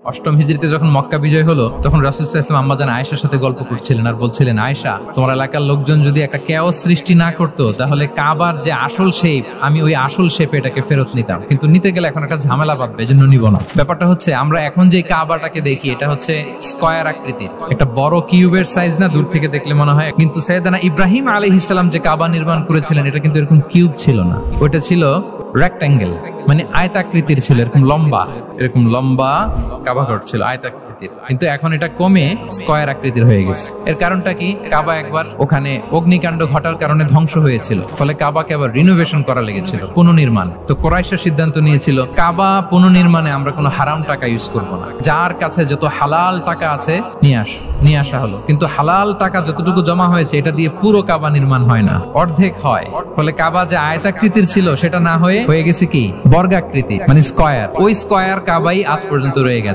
অষ্টম হিজরিতে যখন মক্কা বিজয় হলো তখন রাসূল সাল্লাল্লাহু আলাইহি ওয়াসাল্লাম আম্মাজান আয়েশার সাথে গল্প করছিলেন আর বলছিলেন, আয়েশা, তোমার এলাকার লোকজন যদি একটা কেওস সৃষ্টি না করতো তাহলে কাবার যে আসল শেপ, আমি ওই আসল শেপে এটাকে ফেরত নিতাম, কিন্তু নিতে গেলে এখন একটা ঝামেলা বাঁধবে, এজন্য নিব না। ব্যাপারটা হচ্ছে আমরা এখন যে কাবাটাকে দেখি এটা হচ্ছে স্কয়ার আকৃতির, একটা বড় কিউবের সাইজ না, দূর থেকে দেখলে মনে হয়, কিন্তু সাইয়েদানা ইব্রাহিম আলাইহিস সালাম যে কাবা নির্মাণ করেছিলেন এটা কিন্তু এরকম কিউব ছিল না, ওটা ছিল রেক্ট্যাঙ্গেল, মানে আয়তাকৃতির ছিল, এরকম লম্বা কাবা ঘর ছিল আয়তাকৃতির, কিন্তু এখন এটা কমে স্কয়ার আকৃতির হয়ে গেছে। এর কারণটা কি? কাবা একবার ওখানে অগ্নিকাণ্ড ঘটার কারণে ধ্বংস হয়েছিল, ফলে কাবাকে আবার রিনোভেশন করা লেগেছিল, পুনর্নির্মাণ। তো কুরাইশরা সিদ্ধান্ত নিয়েছিল কাবা পুনর্নির্মাণে আমরা কোনো হারাম টাকা ইউজ করব না, যার কাছে যত হালাল টাকা আছে নিয়ে আসা হলো, কিন্তু হালাল টাকা যতটুকু জমা হয়েছে এটা দিয়ে পুরো কাবা নির্মাণ হয় না, অর্ধেক হয়। ফলে কাবা যে আয়তাকৃতির ছিল সেটা না হয়ে গেছে কি বর্গাকৃতি, মানে স্কয়ার। ওই স্কয়ার কাবাই আজ পর্যন্ত রয়ে গেছে।